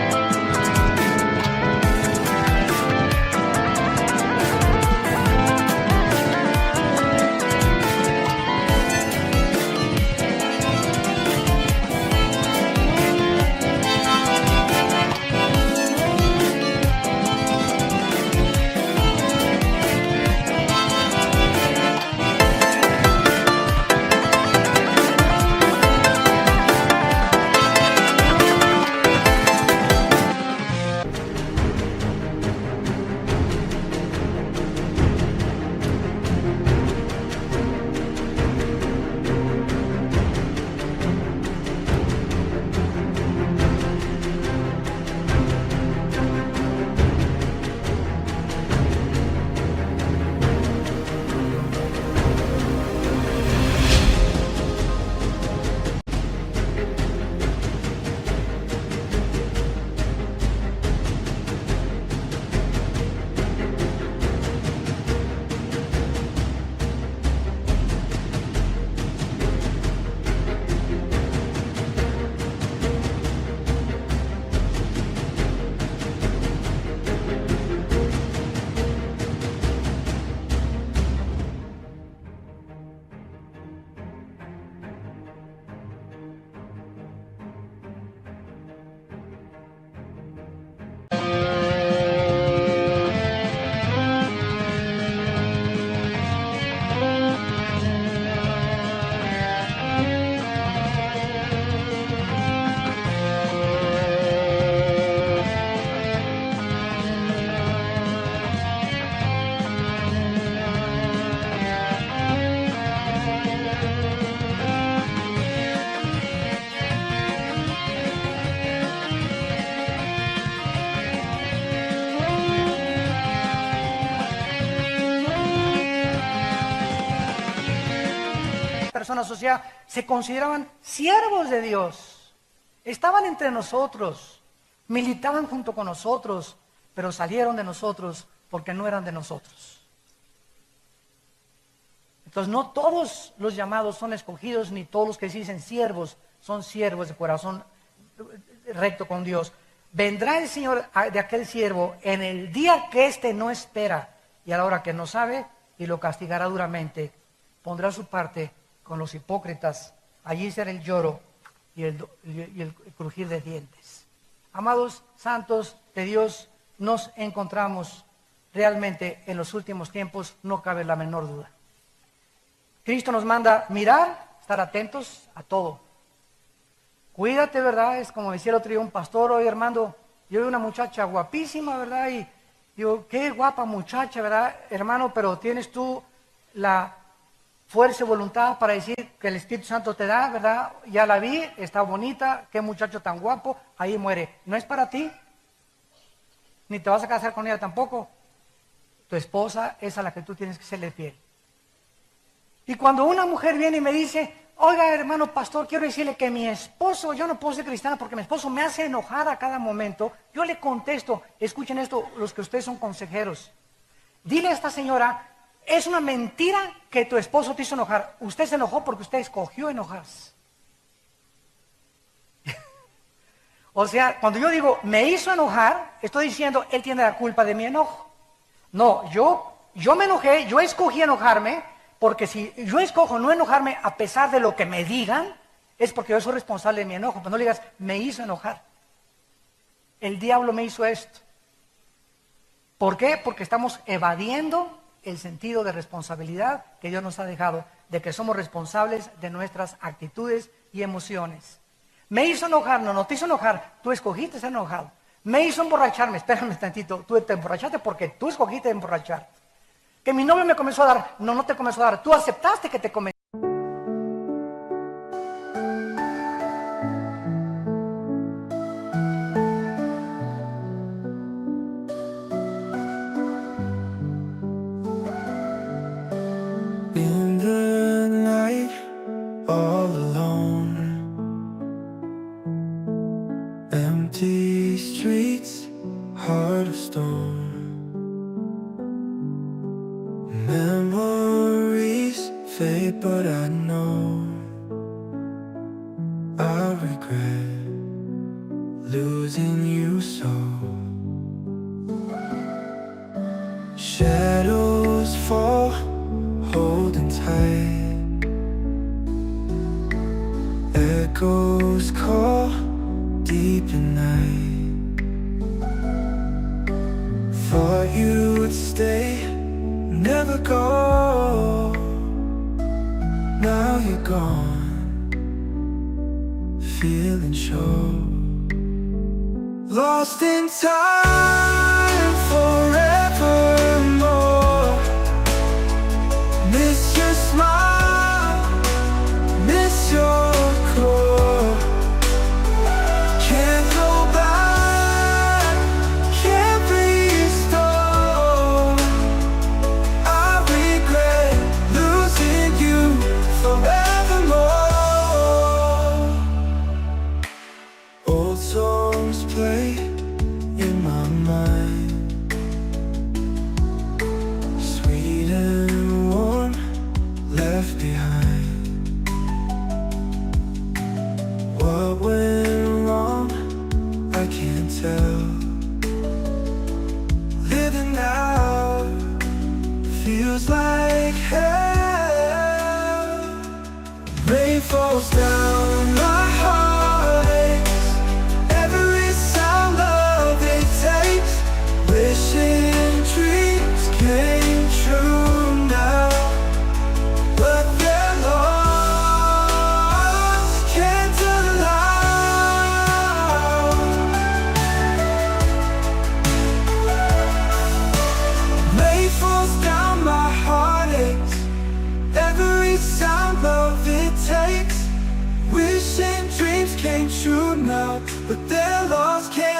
Personas, o sea, se consideraban siervos de Dios, estaban entre nosotros, militaban junto con nosotros, pero salieron de nosotros porque no eran de nosotros. Entonces no todos los llamados son escogidos, ni todos los que se dicen siervos son siervos de corazón recto con Dios. Vendrá el Señor de aquel siervo en el día que éste no espera y a la hora que no sabe, y lo castigará duramente, pondrá su parte con los hipócritas, allí será el lloro y el crujir de dientes. Amados santos de Dios, nos encontramos realmente en los últimos tiempos, no cabe la menor duda. Cristo nos manda mirar, estar atentos a todo. Cuídate, ¿verdad? Es como decía el otro día un pastor: oye, hermano, yo vi una muchacha guapísima, ¿verdad? Y digo, qué guapa muchacha, ¿verdad, hermano? Pero tienes tú la fuerza y voluntad para decir que el Espíritu Santo te da, ¿verdad? Ya la vi, está bonita, qué muchacho tan guapo, ahí muere. No es para ti, ni te vas a casar con ella tampoco. Tu esposa es a la que tú tienes que serle fiel. Y cuando una mujer viene y me dice: oiga, hermano pastor, quiero decirle que mi esposo, yo no puedo ser cristiana porque mi esposo me hace enojar a cada momento, yo le contesto, escuchen esto, los que ustedes son consejeros, dile a esta señora: es una mentira que tu esposo te hizo enojar. Usted se enojó porque usted escogió enojarse. O sea, cuando yo digo me hizo enojar, estoy diciendo él tiene la culpa de mi enojo. No, yo me enojé, yo escogí enojarme, porque si yo escojo no enojarme a pesar de lo que me digan, es porque yo soy responsable de mi enojo. Pero no le digas me hizo enojar. El diablo me hizo esto. ¿Por qué? Porque estamos evadiendo el sentido de responsabilidad que Dios nos ha dejado, de que somos responsables de nuestras actitudes y emociones. Me hizo enojar, no te hizo enojar, tú escogiste ser enojado. Me hizo emborracharme, espérame tantito, tú te emborrachaste porque tú escogiste emborracharte. Que mi novio me comenzó a dar, no te comenzó a dar, tú aceptaste que te comenzó. In the night know I regret losing you so. Shadows fall, holding tight. Echoes call deep in night. Thought you would stay, never go. Now you're gone, feeling sure. Lost in time forevermore. Miss your smile, miss your core. Can't go back, can't restore. I regret losing you forevermore. Old songs play in my mind, sweet and warm, left behind. What went wrong, I can't tell. Living now feels like hell. Rain falls down my heart aches. Every sound of it takes. Wishing dreams came true now, but they're lost, can't allow. Rain falls down, my heart aches. Every sound of it takes. Wishing dreams came true now, but they're lost, can't